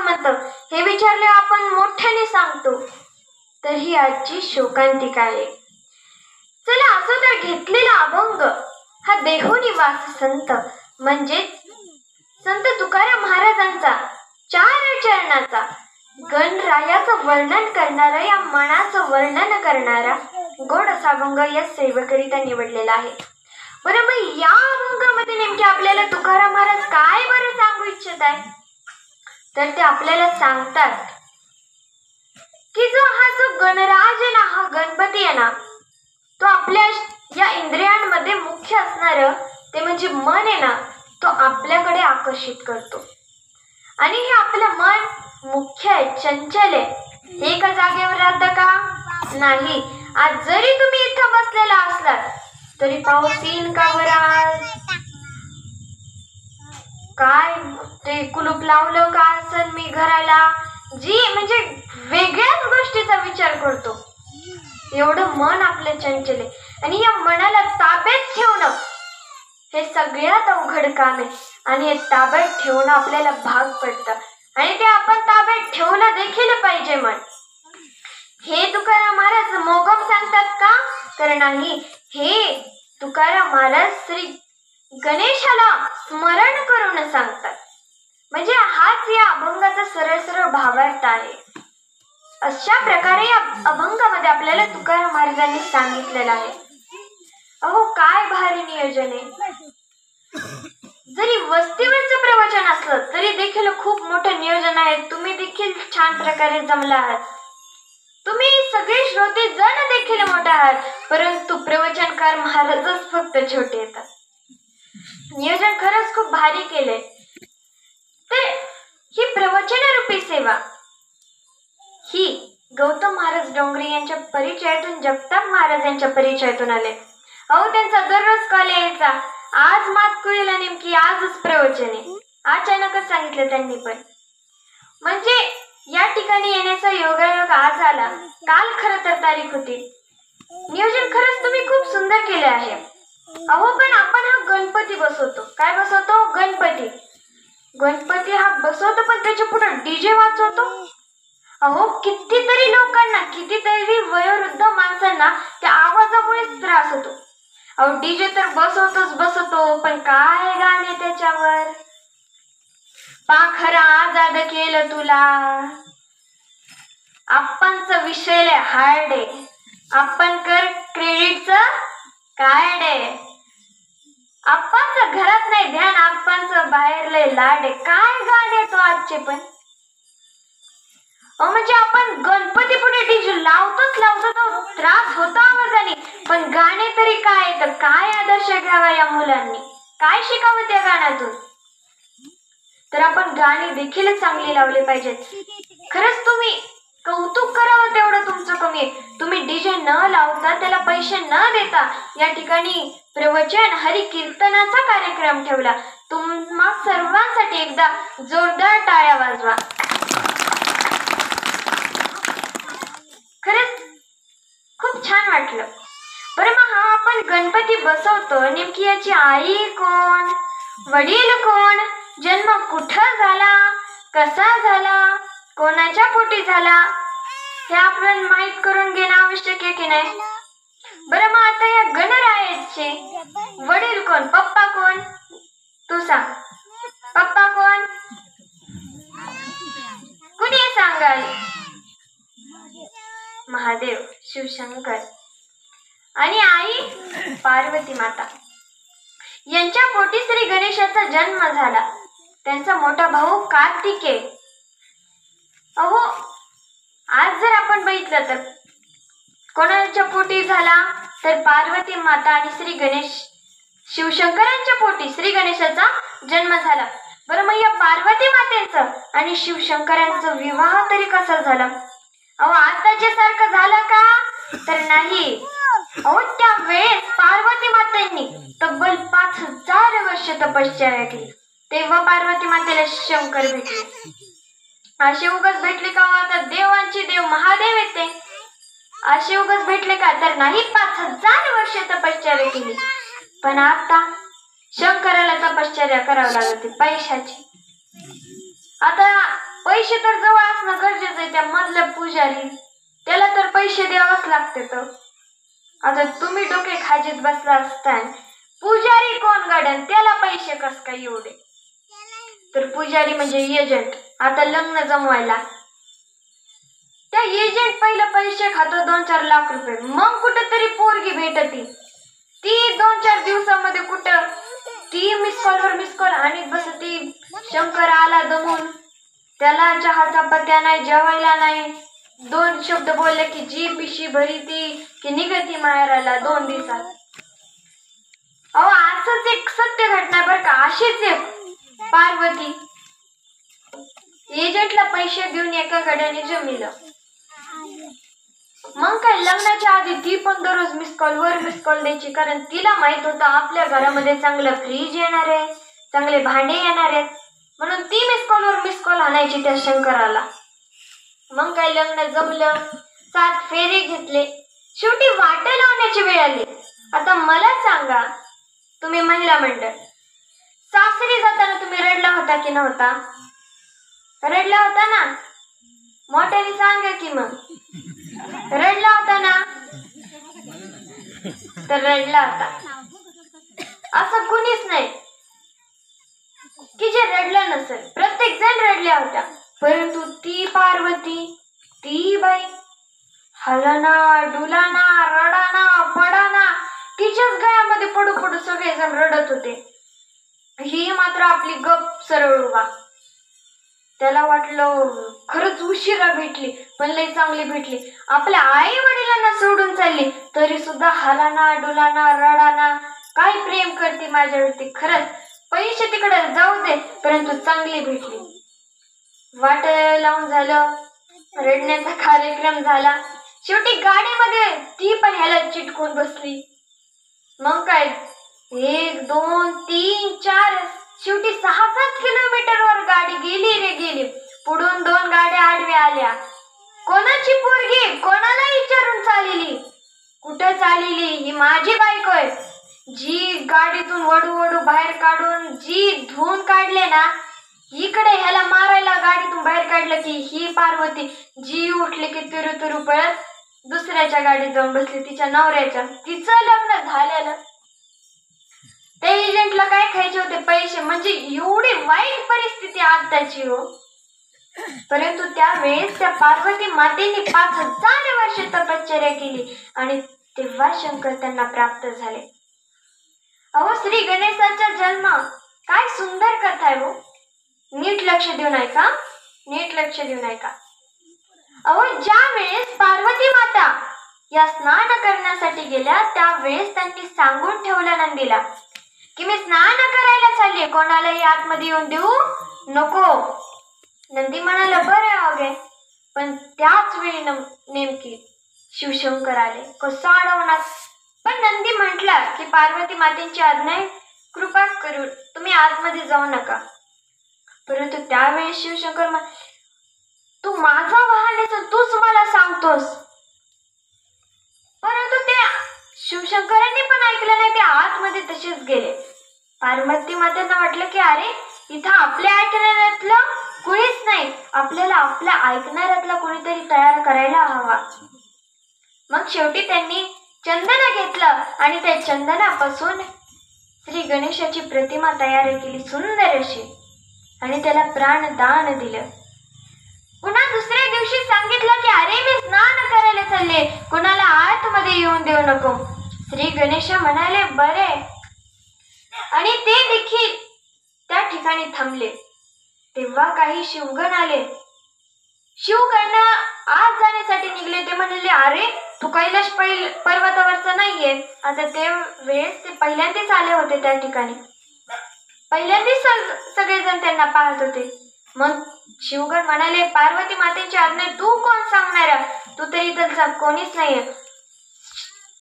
म्हणतं हे विचारले आपण मोठ्याने सांगतो, तर ही आजची शोकांतिका आहे. चला असो तर घेतलेला अभंग हा देहोनिवास संत म्हणजेच संत तुकाराम महाराजांचा 4 चरणाचा गणरायाचं वर्णन करणारा, या मनाचं वर्णन करणारा गोड असा अभंग या सेवेकरिता निवडलेला आहे. बरं, मग या अभंगामध्ये नेमके आपल्याला तुकाराम महाराज काय बरं सांगू इच्छित आहे? तर ते आपल्याला सांगतात की जो गणराज आहे ना, हा गणपती आहे ना, तो आपल्या या इंद्रियांमध्ये मुख्य असणार ते म्हणजे मन आहे ना, तो आपल्याकडे आकर्षित करतो. आणि हे आपलं मन मुख्य आहे, चंचल आहे, एका जागेवर राहतं का? नाही. आज जरी तुम्ही इथं बसलेला असलात तरी पाऊस येईन का बरं? आज काय ते कुलूप लावलं का असेल मी घराला, जी म्हणजे वेगळ्याच गोष्टीचा विचार करतो. एवढं मन आपलं चंचल आहे. आणि या मनाला ताब्यात ठेवणं हे सगळ्यात अवघड काम आहे. आणि हे ताब्यात ठेवणं आपल्याला भाग पडतं, आणि ते आपण ताब्यात ठेवलं देखील पाहिजे मन. हे तुकाराम महाराज मोगम सांगतात का? तर नाही, हे तुकाराम महाराज श्री गणेशाला स्मरण करून सांगतात. म्हणजे हाच या अभंगाचा सरळ सरळ भावार्थ आहे. अशा प्रकारे या अभंगामध्ये आपल्याला तुकाराम महाराजांनी सांगितलेलं आहे. अहो काय भारी नियोजन आहे. जरी वस्तीवरचं प्रवचन असलं तरी देखील खूप मोठं नियोजन आहे. तुम्ही देखील छान प्रकारे जमला आहात. तुम्ही सगळे श्रोते जण देखील मोठे आहात, परंतु प्रवचनकार महाराजच फक्त छोटे येतात. नियोजन खरंच खूप भारी केलंय. तर ही प्रवचनरूपी सेवा ही गौतम महाराज डोंगरे यांच्या परिचयातून, जगताप महाराज यांच्या परिचयातून आले. अहो त्यांचा दररोज कॉल यायचा, आज मातकुळीला नेमकी आजच प्रवचन आहे. अचानकच सांगितलं त्यांनी पण. म्हणजे या ठिकाणी येण्याचा योगायोग आज आला. काल खरं तर तारीख होती. नियोजन खरंच तुम्ही खूप सुंदर केले आहे. अहो पण आपण हा गणपती बसवतो. काय बसवतो? गणपती. गणपती हा बसवतो, पण त्याच्या पुढे डीजे वाजवतो. अहो कितीतरी लोकांना, कितीतरी वयोवृद्ध माणसांना त्या आवाजामुळेच त्रास होतो. अहो डीजे तर बसवतो, पण काय गाणे त्याच्यावर. पाखरा आजाद केलं तुला. आपणचं विषय हार्ड आहे. आपण कर क्रेडिटचं कार्ड आहे. आपणचं घरात नाही ध्यान, आपणचं बाहेर लय लाड आहे. काय गाणे तो आजचे पण. म्हणजे आपण गणपती पुढे डीजे लावतोच तो त्रास होतो आवाजाने, पण गाणे तरी काय, तर काय आदर्श घ्यावा या मुलांनी, काय शिकावं त्या गाण्यातून. तर आपण गाणी देखील चांगली लावले पाहिजेत. खरंच तुम्ही कौतुक करावं तेवढं तुमचं कमी आहे. तुम्ही डीजे न लावता, त्याला पैसे न देता या ठिकाणी प्रवचन हरी कीर्तनाचा कार्यक्रम ठेवला. तुम्हा सर्वांसाठी एकदा जोरदार टाळ्या वाजवा. खरंच खूप छान वाटलं. बरं, मग हा आपण गणपती बसवतो, नेमकी याची आई कोण, वडील कोण, जन्म कुठं झाला, कसा झाला, कोणाच्या पोटी झाला, हे आपण माहित करून घेणं आवश्यक आहे की नाही. बरं, मग आता या गणरायाचे वडील कोण, पप्पा कोण, तू सांग. पप्पा कोण, कुणी सांगाल? महादेव, शिवशंकर. आणि आई पार्वती माता. यांच्या पोटी श्री गणेशाचा जन्म झाला. त्यांचा मोठा भाऊ कार्तिकेय. अहो आज जर आपण बघितलं तर कोणाच्या पोटी झाला, तर पार्वती माता आणि श्री गणेश शिवशंकरांच्या पोटी श्री गणेशाचा जन्म झाला. बरं, मग या पार्वती मातेचं आणि शिवशंकरांचं विवाह तरी कसा झाला? अहो आताच्या सारखं झालं का? तर नाही. अहो त्यावेळेस पार्वती मातेंनी तब्बल 5000 वर्ष तपश्चर्या केली. तेव्हा पार्वती मातेला शंकर भेटले. असे उगाच भेटले का? आता देवांची देव महादेव येते. असे उगाच भेटले का? तर नाही. 5000 वर्ष तपश्चर्या केली. पण आता शंकराला तपश्चर्या करावी लागते पैशाची. आता पैसे तर जवळ असणं गरजेचं आहे. त्या मधल्या पुजारी त्याला तर पैसे द्यावंच लागते. तर आता तुम्ही डोके खाजीत बसला असता, पुजारी कोण गड्यान त्याला पैसे कस काय एवढे? तर पुजारी म्हणजे एजंट. आता लग्न जमवायला त्या एजंट पहिला पैसे खातो 2-4 लाख रुपये, मग कुठेतरी पोरगी भेटती. ती 2-4 दिवसामध्ये कुठं ती मिस कॉलवर मिस कॉल आणि बसती. शंकर आला दमून, त्याला चहाचा पत्या नाही, जेवायला नाही. 2 शब्द बोलले की जी पिशी भरी ती की निघती माहेराला 2 दिवसात. अहो असंच एक सत्य घटना बरं का. अशीच एक पार्वती एजंटला पैसे देऊन एका गड्याने जमिलं. मग काय लग्नाच्या आधी ती पण दररोज मिस कॉल वर मिस कॉल द्यायची, कारण तिला माहित होतं आपल्या घरामध्ये चांगलं फ्रीज येणार आहे, चांगले भांडे येणार आहेत, म्हणून ती मिस कॉल वर मिस कॉल आणायची त्या शंकराला. मग काय लग्न जमलं, 7 फेरे घेतले, शेवटी वाट लावण्याची वेळ आली. आता मला सांगा, तुम्ही महिला मंडळ सासरी जाताना तुम्ही रडला होता की नव्हता? रडला होता ना? मोठ्याने सांगा की मग. रडला होता ना? तर रडला होता असं कुणीच नाही की जे रडलं नसेल. प्रत्येक जण रडल्या होत्या. परंतु ती पार्वती, ती बाई हलना डुलाना रडाना पडाना, तिच्याच गळ्यामध्ये पडू पडू सगळेजण रडत होते. ही मात्र आपली गप सरळ उभा. त्याला वाटलं खरंच उशिरा भेटली, पण लई चांगली भेटली. आपल्या आई वडिलांना सोडून चालली तरी सुद्धा हलाना डुलाना रडाना, काय प्रेम करते माझ्यावरती. खरंच पैसे तिकडे जाऊ दे, परंतु चांगली भेटली. वाट लावून झालं, रडण्याचा कार्यक्रम झाला. शेवटी गाडीमध्ये ती पण ह्याला चिटकून बसली. मग काय 1, 2, 3, 4 शेवटी 6-7 किलोमीटरवर गाडी गेली रे गेली. पुढून 2 गाड्या आडव्या आल्या. कोणाची पोरगी कोणाला विचारून चालली? कुठं चालली? ही माझी बायको आहे. जी गाडीतून वडू वडू बाहेर काढून जी धुवून काढले ना, इकडे ह्याला मारायला गाडीतून बाहेर काढलं की ही पार्वती जी उठली की तुरु तुरु पळत दुसऱ्याच्या गाडीत जाऊन बसली, तिच्या नवऱ्याच्या. तिचं लग्न झालेलं. त्या एजंटला काय खायचे होते? पैसे. म्हणजे एवढी वाईट परिस्थिती आताची हो. परंतु त्यावेळेस त्या पार्वती मातेने 5000 वर्ष तपश्चर्या केली आणि तेव्हा शंकर त्यांना प्राप्त झाले. अहो श्री गणेशाचा जन्म काय सुंदर कथा आहे हो. नीट लक्ष देऊन ऐका, नीट लक्ष देऊन ऐका. अहो ज्या वेळेस पार्वती माता या स्नान करण्यासाठी गेल्या, त्यावेळेस त्यांनी सांगून ठेवलं नंदीला की मी स्नान करायला चालले, कोणालाही आतमध्ये येऊन देऊ नको. नंदी म्हणाला बरं अगे. पण त्याच वेळी नेमकी शिवशंकर आले. कसं अडवणार? पण नंदी म्हटला की पार्वती मातेची आज्ञा, कृपा करून तुम्ही आतमध्ये जाऊ नका. परंतु त्यावेळी शिवशंकर तू माझा वाहन आहेस, तूच मला सांगतोस. परंतु ते शिवशंकरांनी पण ऐकलं नाही. ते आतमध्ये तसेच गेले. पार्वती मातेंना वाटलं की अरे इथं आपल्या ऐकणाऱ्यातलं कुणीच नाही, आपल्याला आपल्या ऐकणाऱ्यातला कोणीतरी तयार करायला हवा. मग शेवटी त्यांनी चंदन घेतलं आणि त्या चंदनापासून श्री गणेशाची प्रतिमा तयार केली सुंदर अशी, आणि त्याला प्राणदान दिलं. पुन्हा दुसऱ्या दिवशी सांगितलं की अरे मी स्नान करायला चालले, कुणाला आतमध्ये येऊन देऊ नको. श्री गणेश म्हणाले बरे, आणि ते देखील त्या ठिकाणी थांबले. तेव्हा काही शिवगण आले. शिवगण आत जाण्यासाठी निघले. ते म्हणाले अरे तू कैलाश पर्वतावरचा नाहीये. आता ते वेळेस ते पहिल्यांदाच आले होते त्या ठिकाणी. पहिल्यांदाच सगळेजण त्यांना पाहत होते. मग शिवगण म्हणाले पार्वती मातेची आज्ञा तू कोण सांगणारा? तू तर इथलचा कोणीच नाहीये.